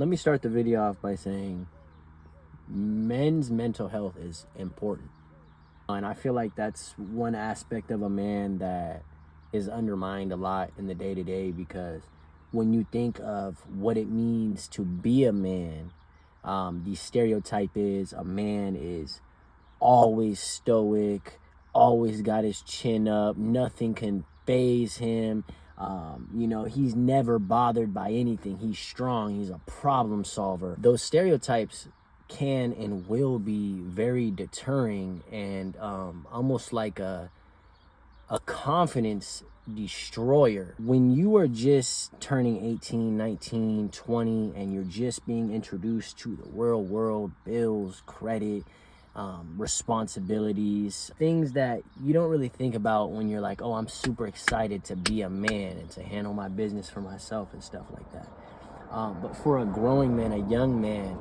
Let me start the video off by saying men's mental health is important. And I feel like that's one aspect of a man that is undermined a lot in the day-to-day, because when you think of what it means to be a man, the stereotype is a man is always stoic, always got his chin up, nothing can phase him. He's never bothered by anything. He's strong, he's a problem solver. Those stereotypes can and will be very deterring and almost like a confidence destroyer. When you are just turning 18, 19, 20, and you're just being introduced to the real world, bills, credit, responsibilities, things that you don't really think about when you're like, oh, I'm super excited to be a man and to handle my business for myself and stuff like that. But for a growing man, a young man,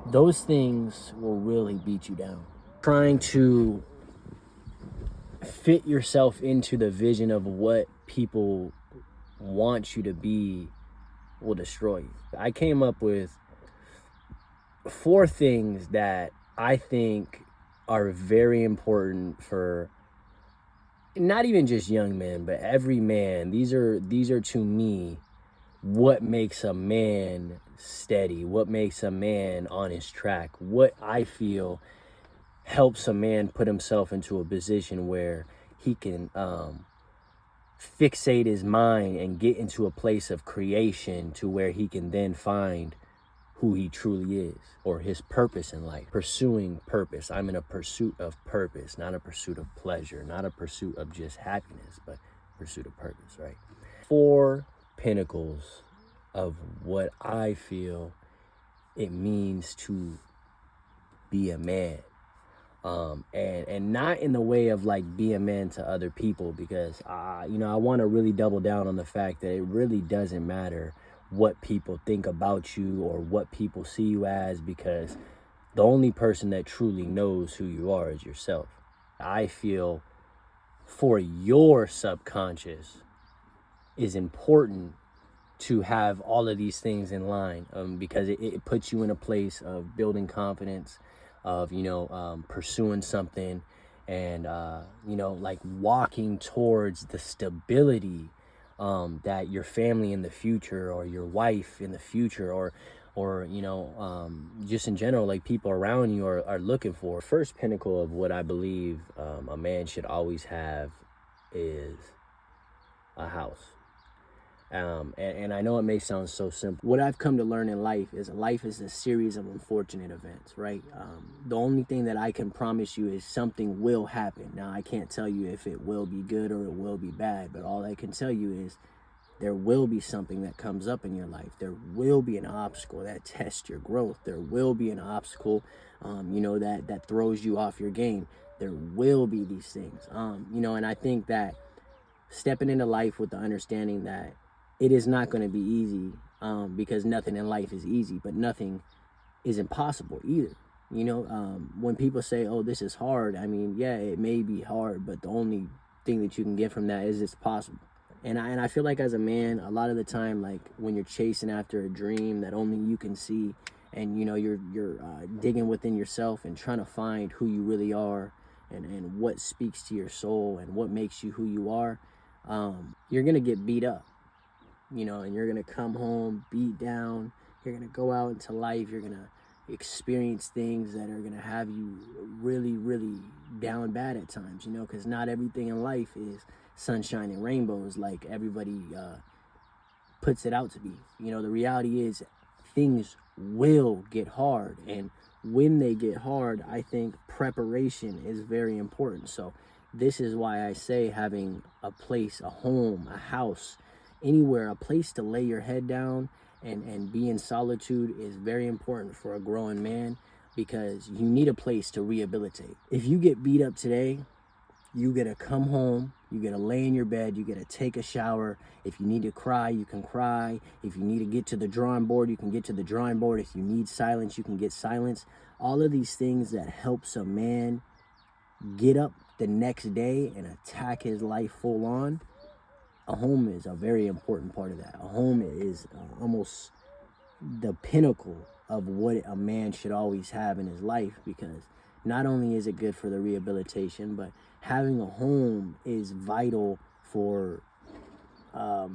those things will really beat you down. Trying to fit yourself into the vision of what people want you to be will destroy you. I came up with 4 things that I think are very important for not even just young men, but every man. These are to me what makes a man steady, what makes a man on his track, what I feel helps a man put himself into a position where he can fixate his mind and get into a place of creation to where he can then find who he truly is, or his purpose in life. Pursuing purpose. I'm in a pursuit of purpose, not a pursuit of pleasure, not a pursuit of just happiness, but pursuit of purpose, right? 4 pinnacles of what I feel it means to be a man. And not in the way of like be a man to other people, because I want to really double down on the fact that it really doesn't matter what people think about you or what people see you as, because the only person that truly knows who you are is yourself. I feel for your subconscious is important to have all of these things in line, because it puts you in a place of building confidence, of pursuing something, and like walking towards the stability that your family in the future, or your wife in the future, or just in general, like people around you are looking for. First pinnacle of what I believe a man should always have is a house. And I know it may sound so simple. What I've come to learn in life is a series of unfortunate events, right? The only thing that I can promise you is something will happen. Now, I can't tell you if it will be good or it will be bad, but all I can tell you is there will be something that comes up in your life. There will be an obstacle that tests your growth. There will be an obstacle, that throws you off your game. There will be these things, and I think that stepping into life with the understanding that it is not going to be easy, because nothing in life is easy, but nothing is impossible either. When people say, oh, this is hard, I mean, yeah, it may be hard, but the only thing that you can get from that is it's possible. And I feel like as a man, a lot of the time, like when you're chasing after a dream that only you can see, and you're digging within yourself and trying to find who you really are, and what speaks to your soul and what makes you who you are, you're gonna get beat up, and you're gonna come home beat down. You're gonna go out into life, you're gonna experience things that are gonna have you really, really down bad at times, because not everything in life is sunshine and rainbows like everybody puts it out to be. The reality is things will get hard, and when they get hard, I think preparation is very important. So this is why I say having a place, a home, a house, anywhere, a place to lay your head down and be in solitude is very important for a growing man, because you need a place to rehabilitate. If you get beat up today, you gotta come home, you gotta lay in your bed, you gotta take a shower. If you need to cry, you can cry. If you need to get to the drawing board, you can get to the drawing board. If you need silence, you can get silence. All of these things that helps a man get up the next day and attack his life full on, a home is a very important part of that. A home is almost the pinnacle of what a man should always have in his life, because not only is it good for the rehabilitation, but having a home is vital for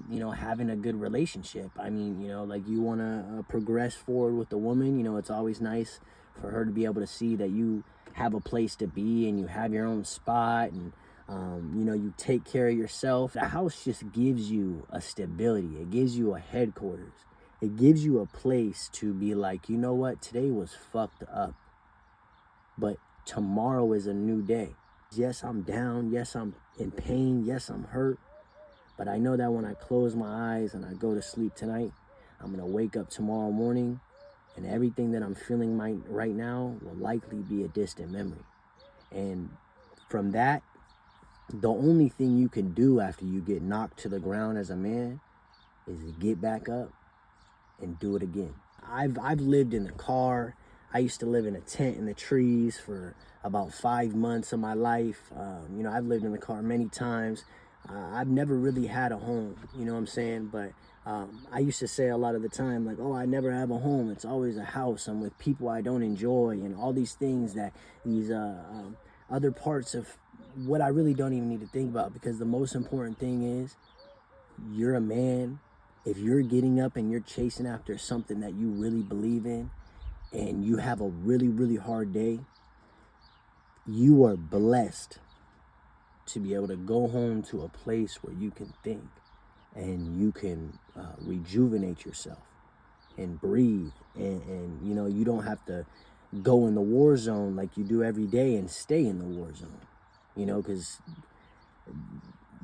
you know, having a good relationship. I mean, you know, like, you want to progress forward with the woman, you know, it's always nice for her to be able to see that you have a place to be and you have your own spot, and you know, you take care of yourself. The house just gives you a stability. It gives you a headquarters. It gives you a place to be like, you know what, today was fucked up, but tomorrow is a new day. Yes, I'm down. Yes, I'm in pain. Yes, I'm hurt. But I know that when I close my eyes and I go to sleep tonight, I'm going to wake up tomorrow morning, and everything that I'm feeling right now will likely be a distant memory. And from that, the only thing you can do after you get knocked to the ground as a man is to get back up and do it again. I've lived in the car. I used to live in a tent in the trees for about 5 months of my life. You know, I've lived in the car many times. I've never really had a home, you know what I'm saying? But I used to say a lot of the time, like, oh, I never have a home. It's always a house. I'm with people I don't enjoy, and all these things that these other parts of what I really don't even need to think about, because the most important thing is you're a man. If you're getting up and you're chasing after something that you really believe in, and you have a really, really hard day, you are blessed to be able to go home to a place where you can think and you can rejuvenate yourself and breathe. And you know, you don't have to go in the war zone like you do every day and stay in the war zone, you know, because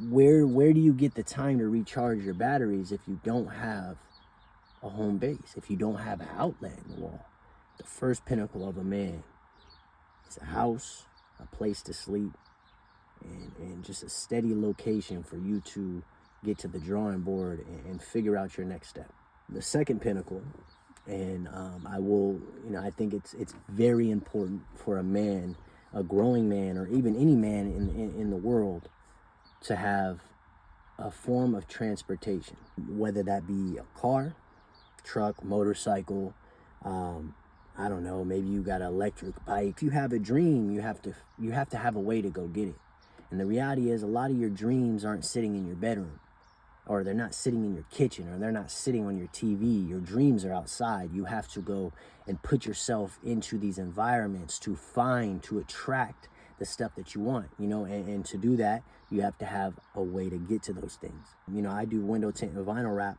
where do you get the time to recharge your batteries if you don't have a home base, if you don't have an outlet in the wall? The first pinnacle of a man is a house, a place to sleep, and just a steady location for you to get to the drawing board and figure out your next step. The second pinnacle, and I think it's very important for a man, a growing man, or even any man in the world, to have a form of transportation, whether that be a car, truck, motorcycle, I don't know, maybe you got an electric bike. If you have a dream, you have to have a way to go get it. And the reality is, a lot of your dreams aren't sitting in your bedroom, or they're not sitting in your kitchen, or they're not sitting on your TV. Your dreams are outside. You have to go and put yourself into these environments to attract the stuff that you want, you know, and to do that, you have to have a way to get to those things. You know, I do window tint and vinyl wrap.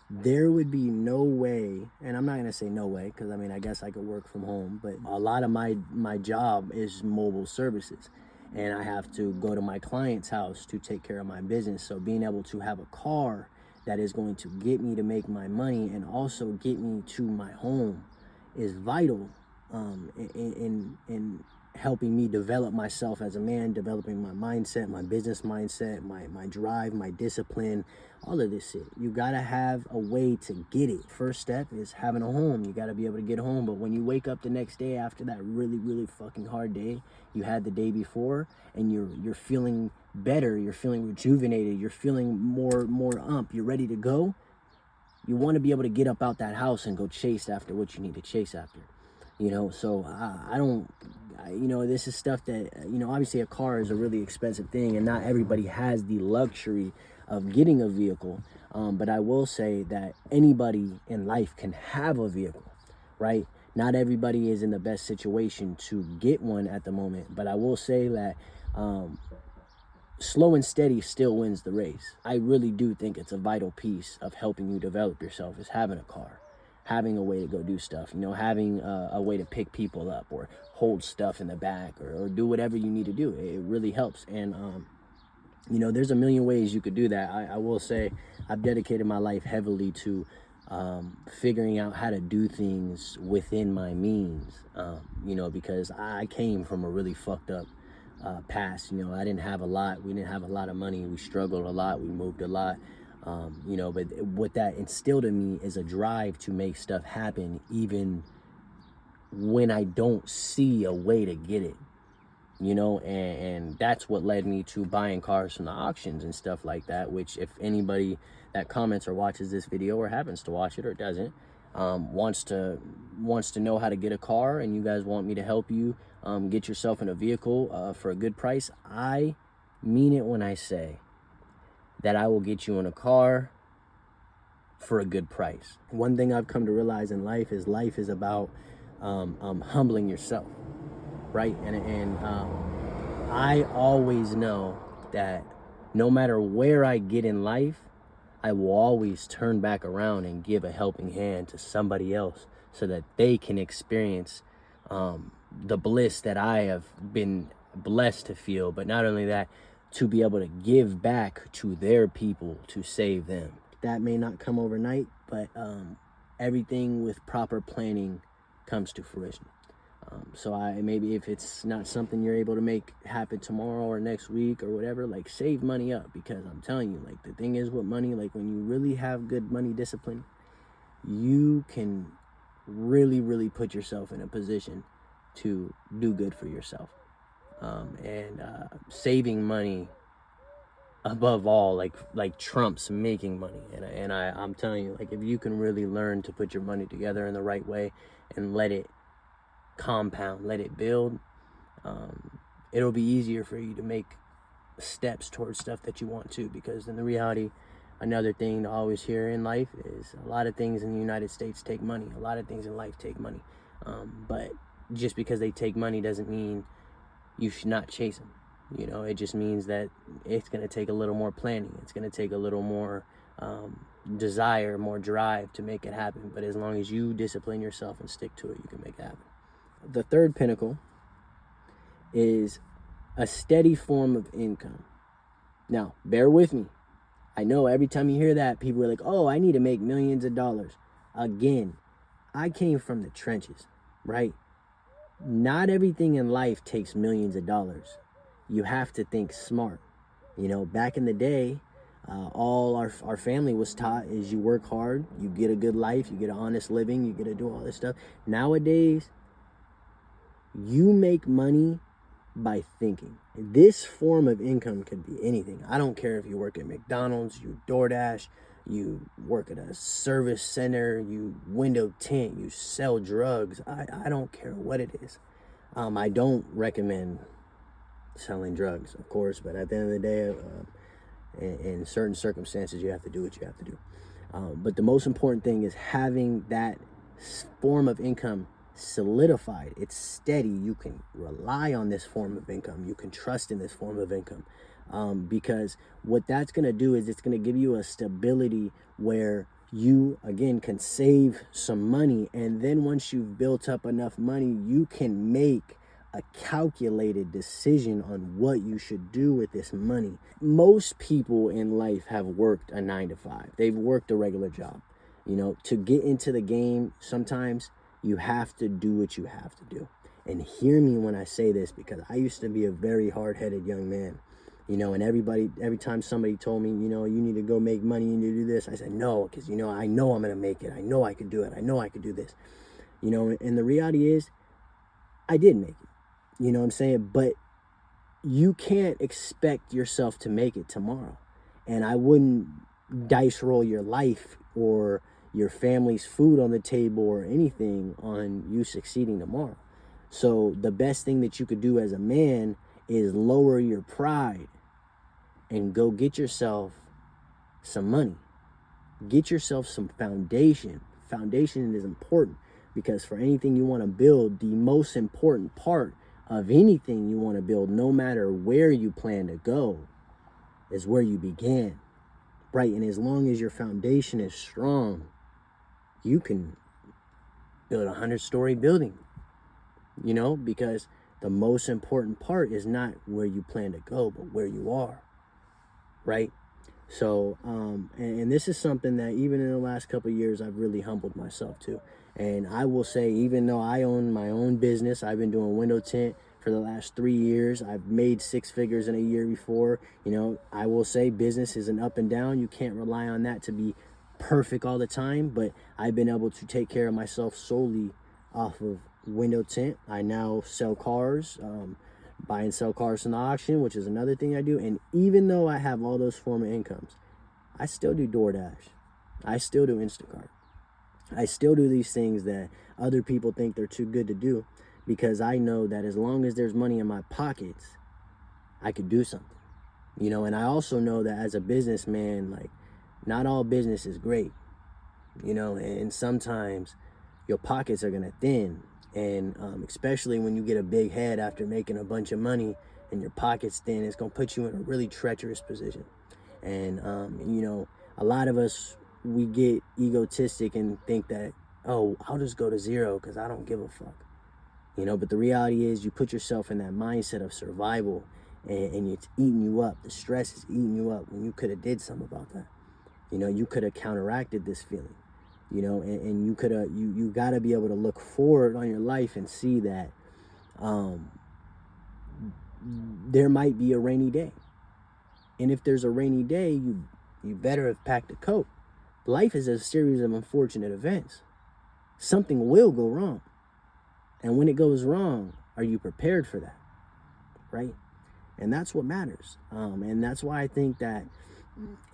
There would be no way, and I'm not going to say no way, because I mean, I guess I could work from home, but a lot of my job is mobile services, and I have to go to my client's house to take care of my business. So being able to have a car that is going to get me to make my money and also get me to my home is vital in helping me develop myself as a man, developing my mindset, my business mindset, my drive, my discipline, all of this shit. You gotta have a way to get it. First step is having a home. You gotta be able to get home. But when you wake up the next day after that really, really fucking hard day you had the day before, and you're feeling better, you're feeling rejuvenated, you're feeling more you're ready to go, you want to be able to get up out that house and go chase after what you need to chase after. You know, so you know, this is stuff that, you know, obviously a car is a really expensive thing, and not everybody has the luxury of getting a vehicle. But I will say that anybody in life can have a vehicle, right? Not everybody is in the best situation to get one at the moment, but I will say that slow and steady still wins the race. I really do think it's a vital piece of helping you develop yourself, is having a car, having a way to go do stuff, you know, having a way to pick people up or hold stuff in the back, or do whatever you need to do. It really helps. And, you know, there's a million ways you could do that. I will say I've dedicated my life heavily to figuring out how to do things within my means, you know, because I came from a really fucked up past. You know, I didn't have a lot. We didn't have a lot of money. We struggled a lot. We moved a lot. You know, but what that instilled in me is a drive to make stuff happen, even when I don't see a way to get it, you know, and that's what led me to buying cars from the auctions and stuff like that, which if anybody that comments or watches this video, or happens to watch it or doesn't, wants to know how to get a car, and you guys want me to help you get yourself in a vehicle for a good price, I mean it when I say that I will get you in a car for a good price. One thing I've come to realize in life is about humbling yourself, right? And I always know that no matter where I get in life, I will always turn back around and give a helping hand to somebody else so that they can experience the bliss that I have been blessed to feel. But not only that, to be able to give back to their people to save them. That may not come overnight, but everything with proper planning comes to fruition. So maybe if it's not something you're able to make happen tomorrow or next week or whatever, like, save money up, because I'm telling you, like, the thing is with money, like, when you really have good money discipline, you can really, really put yourself in a position to do good for yourself. And saving money above all, like trumps making money. And I'm telling you, like, if you can really learn to put your money together in the right way and let it compound, let it build, it'll be easier for you to make steps towards stuff that you want to. Because in the reality, another thing to always hear in life is a lot of things in the United States take money. A lot of things in life take money. But just because they take money doesn't mean you should not chase them. You know, it just means that it's going to take a little more planning. It's going to take a little more desire, more drive to make it happen. But as long as you discipline yourself and stick to it, you can make it happen. The third pinnacle is a steady form of income. Now, bear with me. I know every time you hear that, people are like, oh, I need to make millions of dollars. Again, I came from the trenches, right? Not everything in life takes millions of dollars. You have to think smart. You know, back in the day, all our family was taught is you work hard, you get a good life, you get an honest living, you get to do all this stuff. Nowadays, you make money by thinking. This form of income could be anything. I don't care if you work at McDonald's, you DoorDash, you work at a service center, you window tint, you sell drugs. I don't care what it is. I don't recommend selling drugs, of course, but at the end of the day, in certain circumstances, you have to do what you have to do. But the most important thing is having that form of income solidified. It's steady. You can rely on this form of income. You can trust in this form of income, because what that's going to do is it's going to give you a stability where you, again, can save some money. And then once you've built up enough money, you can make a calculated decision on what you should do with this money. Most people in life have worked a 9-to-5. They've worked a regular job. You know, to get into the game, sometimes you have to do what you have to do. And hear me when I say this, because I used to be a very hard-headed young man. You know, and every time somebody told me, you know, you need to go make money, you need to do this, I said, no, because, you know, I know I'm going to make it. I know I can do it. I know I can do this. You know, and the reality is, I did make it. You know what I'm saying? But you can't expect yourself to make it tomorrow. And I wouldn't dice roll your life or your family's food on the table or anything on you succeeding tomorrow. So the best thing that you could do as a man is lower your pride and go get yourself some money. Get yourself some foundation. Foundation is important, because for anything you want to build, the most important part of anything you want to build, no matter where you plan to go, is where you began, right? And as long as your foundation is strong, you can build a 100-story building, you know, because the most important part is not where you plan to go, but where you are, right? So, and this is something that even in the last couple of years, I've really humbled myself to. And I will say, even though I own my own business, I've been doing window tint for the last 3 years. I've made 6 figures in a year before. You know, I will say business is an up and down. You can't rely on that to be perfect all the time, but I've been able to take care of myself solely off of window tint. I now sell cars, buy and sell cars from the auction, which is another thing I do. And even though I have all those form of incomes, I still do DoorDash. I still do Instacart. I still do these things that other people think they're too good to do, because I know that as long as there's money in my pockets, I could do something. And I also know that as a businessman, like, not all business is great, and sometimes your pockets are gonna thin, and especially when you get a big head after making a bunch of money and your pockets thin, it's gonna put you in a really treacherous position. And a lot of us, we get egotistic and think that, oh, I'll just go to zero because I don't give a fuck. But the reality is, you put yourself in that mindset of survival, and it's eating you up. The stress is eating you up when you could have did something about that. You could have counteracted this feeling. And you could have, you got to be able to look forward on your life and see that there might be a rainy day. And if there's a rainy day, you better have packed a coat. Life is a series of unfortunate events. Something will go wrong. And when it goes wrong, are you prepared for that? Right? And that's what matters. And that's why I think that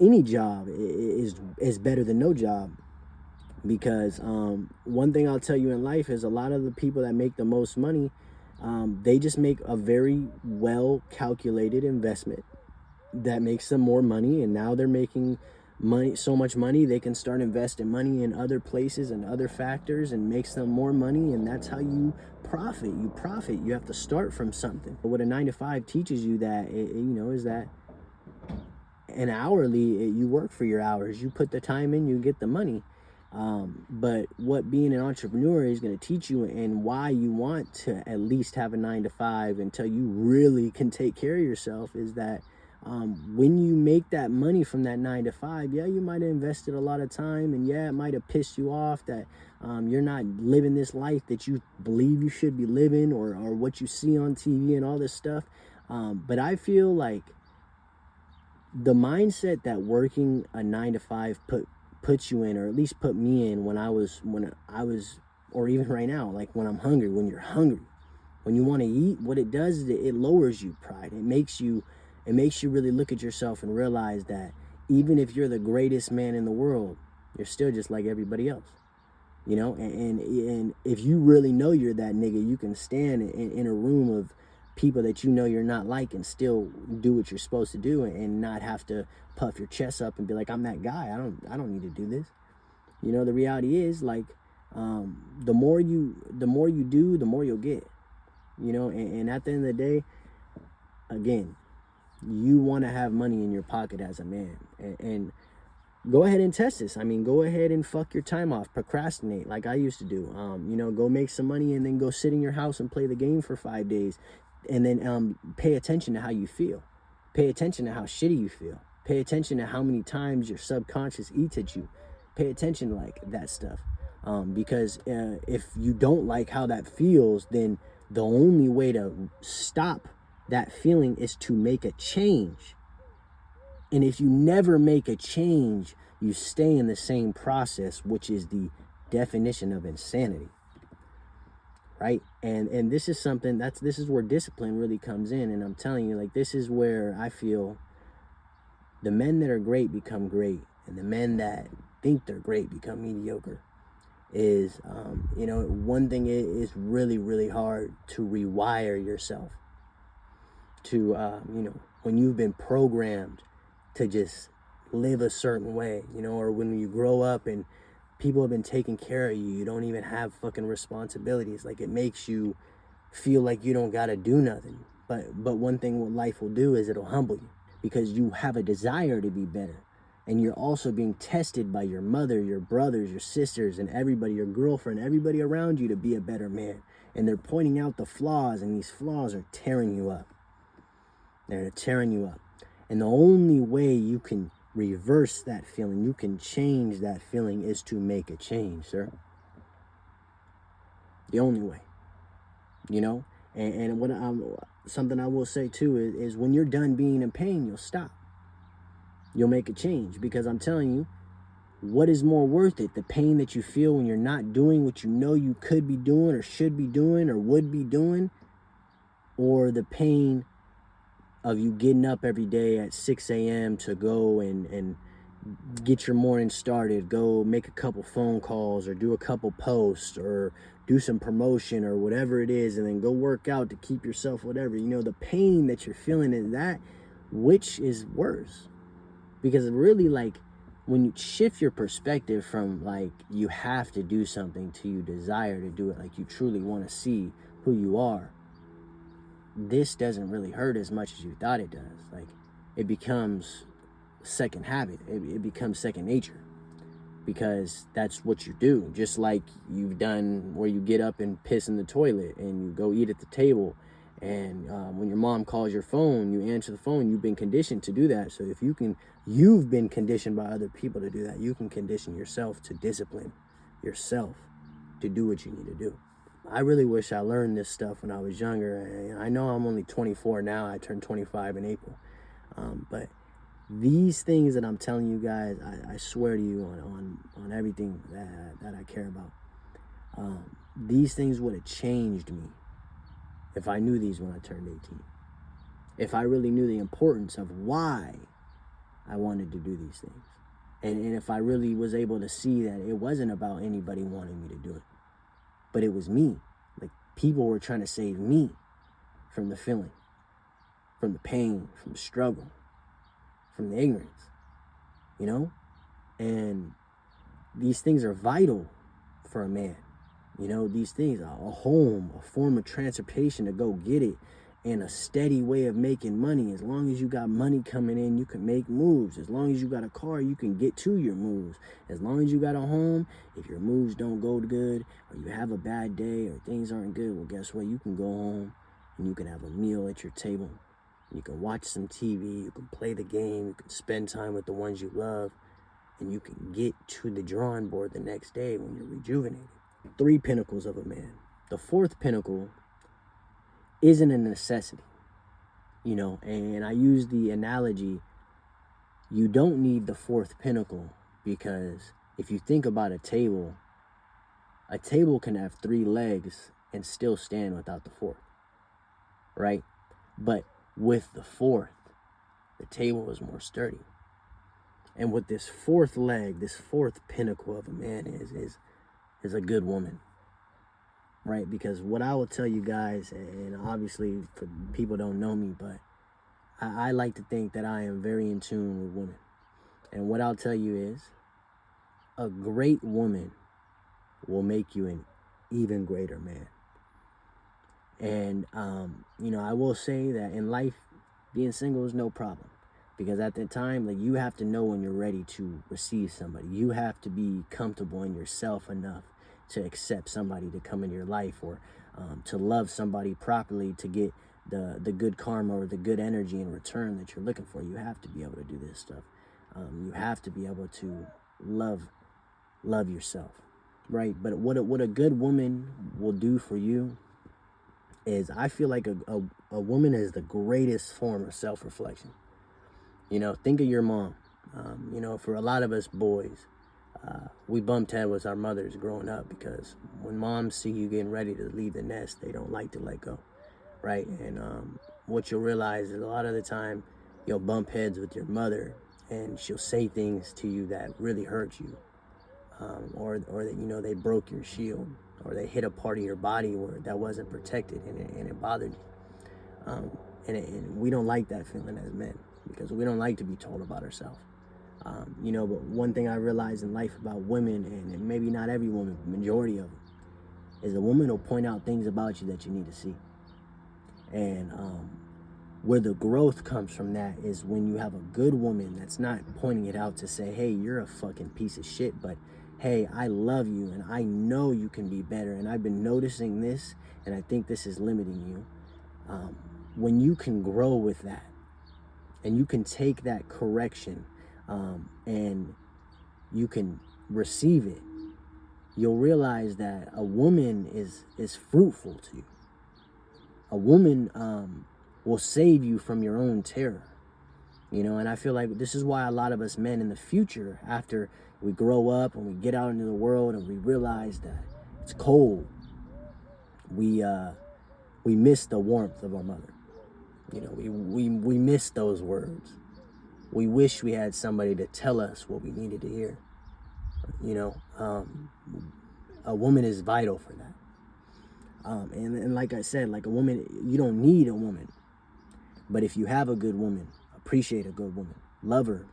any job is better than no job. Because one thing I'll tell you in life is, a lot of the people that make the most money, they just make a very well calculated investment that makes them more money, and now they're making money, so much money, they can start investing money in other places and other factors, and makes them more money, and that's how you profit. You have to start from something. But what a 9-to-5 teaches you, that is that an hourly, you work for your hours, you put the time in, you get the money. But what being an entrepreneur is going to teach you, and why you want to at least have a 9-to-5 until you really can take care of yourself, is that when you make that money from that 9-to-5, yeah, you might have invested a lot of time, and yeah, it might have pissed you off that you're not living this life that you believe you should be living, or what you see on TV and all this stuff. But I feel like the mindset that working a 9-to-5 puts you in, or at least put me in, when I was, or even right now, like when I'm hungry, when you're hungry, when you want to eat, what it does is it lowers you pride. It makes you really look at yourself and realize that even if you're the greatest man in the world, you're still just like everybody else. And if you really know you're that nigga, you can stand in a room of people that you're not like, and still do what you're supposed to do, and not have to puff your chest up and be like, I'm that guy, I don't need to do this. The reality is, like, the more you do, the more you'll get. And at the end of the day, again, you want to have money in your pocket as a man, and go ahead and test this. I mean, go ahead and fuck your time off, procrastinate like I used to do. Go make some money, and then go sit in your house and play the game for 5 days, and then pay attention to how you feel. Pay attention to how shitty you feel. Pay attention to how many times your subconscious eats at you. Pay attention to, like, that stuff. Because if you don't like how that feels, then the only way to stop that feeling is to make a change. And if you never make a change, you stay in the same process, which is the definition of insanity. Right? And this is something this is where discipline really comes in. And I'm telling you, like, this is where I feel the men that are great become great, and the men that think they're great become mediocre. Is one thing is really, really hard to rewire yourself to when you've been programmed to just live a certain way, or when you grow up and people have been taking care of you, you don't even have fucking responsibilities. Like, it makes you feel like you don't gotta do nothing. But one thing what life will do is it'll humble you, because you have a desire to be better. And you're also being tested by your mother, your brothers, your sisters, and everybody, your girlfriend, everybody around you, to be a better man. And they're pointing out the flaws, and these flaws are tearing you up. They're tearing you up. And the only way you can reverse that feeling, you can change that feeling, is to make a change, sir. The only way. And what something I will say too is when you're done being in pain, you'll stop. You'll make a change, because I'm telling you, what is more worth it? The pain that you feel when you're not doing what you know you could be doing, or should be doing, or would be doing, or the pain of you getting up every day at 6 a.m. to go and get your morning started, go make a couple phone calls or do a couple posts or do some promotion or whatever it is, and then go work out to keep yourself whatever. The pain that you're feeling is that, which is worse. Because really, like, when you shift your perspective from like you have to do something to you desire to do it, like you truly want to see who you are, this doesn't really hurt as much as you thought it does. Like, it becomes second habit. It becomes second nature, because that's what you do. Just like you've done where you get up and piss in the toilet and you go eat at the table, and when your mom calls your phone, you answer the phone. You've been conditioned to do that. So if you've been conditioned by other people to do that, you can condition yourself to discipline yourself to do what you need to do. I really wish I learned this stuff when I was younger. I know I'm only 24 now. I turned 25 in April. But these things that I'm telling you guys, I swear to you on everything that I care about. These things would have changed me if I knew these when I turned 18. If I really knew the importance of why I wanted to do these things. And if I really was able to see that it wasn't about anybody wanting me to do it, but it was me. Like, people were trying to save me from the feeling, from the pain, from the struggle, from the ignorance, And these things are vital for a man. These things are a home, a form of transportation to go get it, and a steady way of making money. As long as you got money coming in, you can make moves. As long as you got a car, you can get to your moves. As long as you got a home, if your moves don't go good, or you have a bad day, or things aren't good, well, guess what? You can go home and you can have a meal at your table. You can watch some TV, you can play the game, you can spend time with the ones you love, and you can get to the drawing board the next day when you're rejuvenated. 3 pinnacles of a man. The 4th pinnacle isn't a necessity, and I use the analogy, you don't need the 4th pinnacle, because if you think about a table can have 3 legs and still stand without the 4th, right? But with the 4th, the table is more sturdy. And what this 4th leg, this 4th pinnacle of a man is a good woman, right? Because what I will tell you guys, and obviously for people don't know me, but I like to think that I am very in tune with women. And what I'll tell you is, a great woman will make you an even greater man. And, I will say that in life, being single is no problem. Because at that time, like, you have to know when you're ready to receive somebody. You have to be comfortable in yourself enough to accept somebody to come in your life, or to love somebody properly, to get the good karma or the good energy in return that you're looking for. You have to be able to do this stuff. You have to be able to love yourself, right? But what a good woman will do for you is, I feel like a woman is the greatest form of self-reflection. Think of your mom. For a lot of us boys, we bumped head with our mothers growing up, because when moms see you getting ready to leave the nest, they don't like to let go, right? And what you'll realize is, a lot of the time, you'll bump heads with your mother, and she'll say things to you that really hurt you, or that they broke your shield, or they hit a part of your body that wasn't protected, and it bothered you. And we don't like that feeling as men, because we don't like to be told about ourselves. But one thing I realize in life about women, and maybe not every woman, but majority of them, is a woman will point out things about you that you need to see. And where the growth comes from that is when you have a good woman that's not pointing it out to say, hey, you're a fucking piece of shit, but hey, I love you, and I know you can be better, and I've been noticing this, and I think this is limiting you. When you can grow with that, and you can take that correction, and you can receive it, you'll realize that a woman is fruitful to you. A woman will save you from your own terror. And I feel like this is why a lot of us men in the future, after we grow up and we get out into the world and we realize that it's cold, we miss the warmth of our mother. We miss those words. we wish we had somebody to tell us what we needed to hear. You know, a woman is vital for that. And like I said, like a woman, you don't need a woman. But if you have a good woman, appreciate a good woman, love her,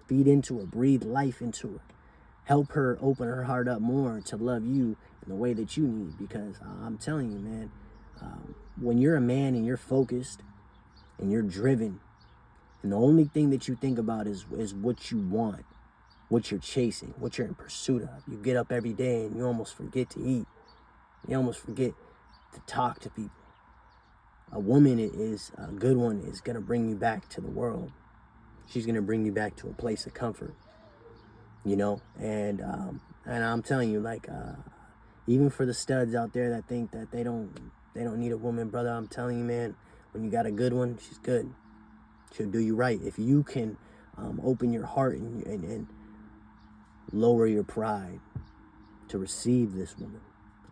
feed into her, breathe life into her, help her open her heart up more to love you in the way that you need. Because I'm telling you, man, when you're a man and you're focused and you're driven, and the only thing that you think about is what you want, what you're chasing, what you're in pursuit of. You get up every day and you almost forget to eat. You almost forget to talk to people. A woman is a good one, is going to bring you back to the world. She's going to bring you back to a place of comfort, you know? And I'm telling you, like, even for the studs out there that think that they don't need a woman, brother, I'm telling you, man, when you got a good one, she's good. She'll do you right. If you can open your heart and lower your pride to receive this woman,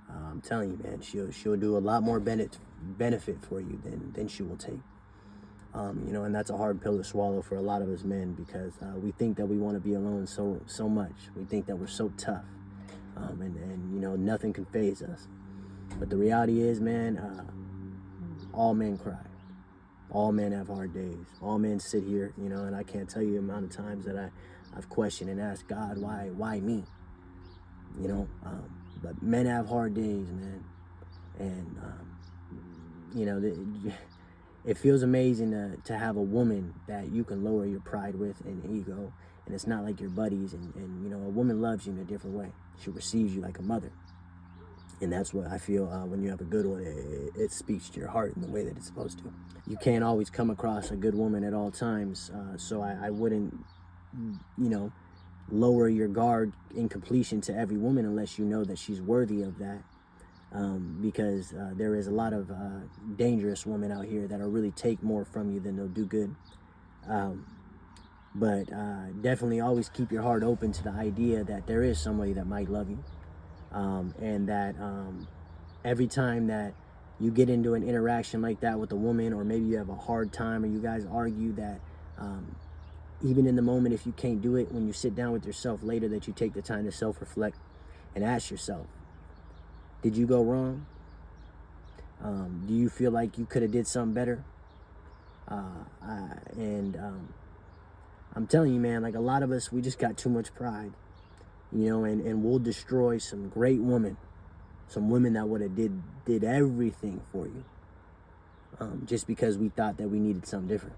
I'm telling you, man, she'll do a lot more benefit for you than she will take. You know, and that's a hard pill to swallow for a lot of us men, because we think that we want to be alone so much. We think that we're so tough, and you know, nothing can faze us. But the reality is, man, all men cry. All men have hard days. All men sit here, you know, and I can't tell you the amount of times that I've questioned and asked God, why me? You know, but men have hard days, man. And, you know, it feels amazing to have a woman that you can lower your pride with and ego. And it's not like your buddies. And you know, a woman loves you in a different way. She receives you like a mother. And that's what I feel when you have a good one, it speaks to your heart in the way that it's supposed to. You can't always come across a good woman at all times. So I wouldn't, you know, lower your guard in completion to every woman unless you know that she's worthy of that. Because there is a lot of dangerous women out here that'll really take more from you than they'll do good. But definitely always keep your heart open to the idea that there is somebody that might love you. And that every time that you get into an interaction like that with a woman, or maybe you have a hard time or you guys argue, that even in the moment, if you can't do it, when you sit down with yourself later, that you take the time to self-reflect and ask yourself, did you go wrong? Do you feel like you could have did something better? I'm telling you, man, like a lot of us, we just got too much pride. You know, and we'll destroy some great women, some women that would have did everything for you, just because we thought that we needed something different.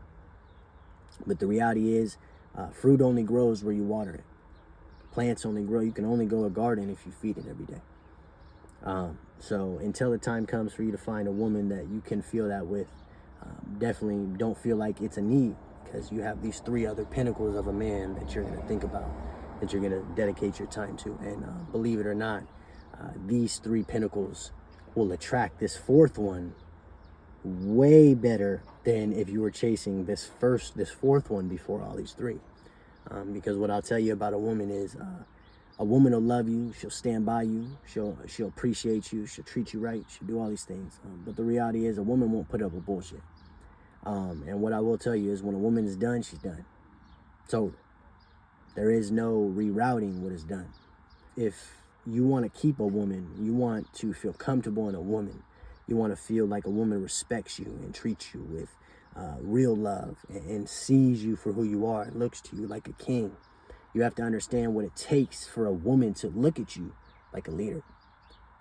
But the reality is, fruit only grows where you water it. Plants only grow. You can only grow a garden if you feed it every day. So until the time comes for you to find a woman that you can feel that with, definitely don't feel like it's a need, because you have these 3 other pinnacles of a man that you're going to think about, that you're going to dedicate your time to. And believe it or not, these 3 pinnacles will attract this 4th one way better than if you were chasing this 4th one before all these 3. Because what I'll tell you about a woman is, a woman will love you, she'll stand by you, she'll appreciate you, she'll treat you right, she'll do all these things. But the reality is, a woman won't put up with bullshit. And what I will tell you is, when a woman is done, she's done. It's over. There is no rerouting what is done. If you want to keep a woman, you want to feel comfortable in a woman, you want to feel like a woman respects you and treats you with real love and sees you for who you are and looks to you like a king, you have to understand what it takes for a woman to look at you like a leader,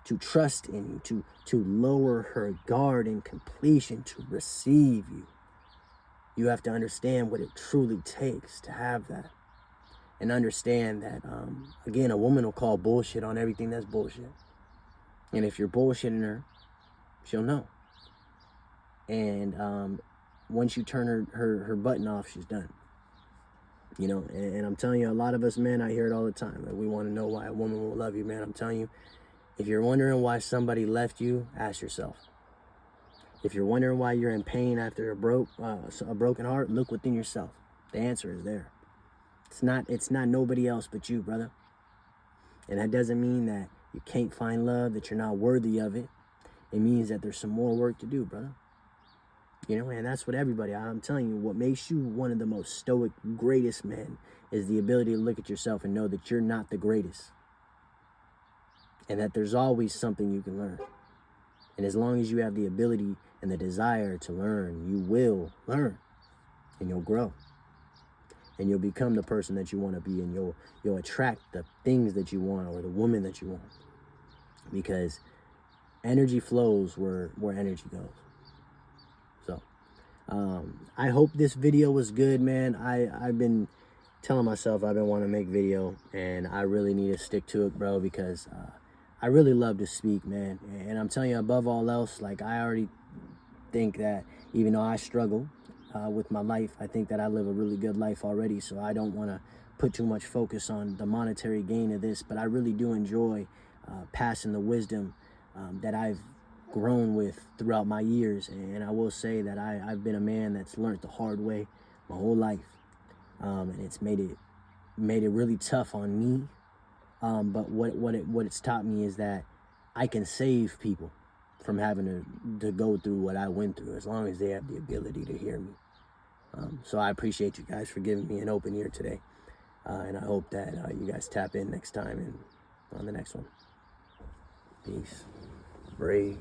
to trust in you, to lower her guard in completion, to receive you. You have to understand what it truly takes to have that. And understand that, again, a woman will call bullshit on everything that's bullshit. And if you're bullshitting her, she'll know. And once you turn her button off, she's done. You know, and I'm telling you, a lot of us men, I hear it all the time. Like, we want to know why a woman will love you, man. I'm telling you, if you're wondering why somebody left you, ask yourself. If you're wondering why you're in pain after a broken heart, look within yourself. The answer is there. It's not nobody else but you, brother. And that doesn't mean that you can't find love, that you're not worthy of it. It means that there's some more work to do, brother. You know, and that's what everybody, I'm telling you, what makes you one of the most stoic, greatest men is the ability to look at yourself and know that you're not the greatest. And that there's always something you can learn. And as long as you have the ability and the desire to learn, you will learn. And you'll grow. And you'll become the person that you want to be. And you'll attract the things that you want or the woman that you want. Because energy flows where energy goes. So I hope this video was good, man. I've been telling myself I've been wanting to make video, and I really need to stick to it, bro, because I really love to speak, man. And I'm telling you, above all else, like, I already think that even though I struggle with my life, I think that I live a really good life already. So I don't want to put too much focus on the monetary gain of this, but I really do enjoy passing the wisdom that I've grown with throughout my years. And I will say that I've been a man that's learned the hard way my whole life, and it's made it really tough on me. But what it's taught me is that I can save people from having to go through what I went through, as long as they have the ability to hear me. So I appreciate you guys for giving me an open ear today, and I hope that you guys tap in next time and on the next one. Peace. Brave.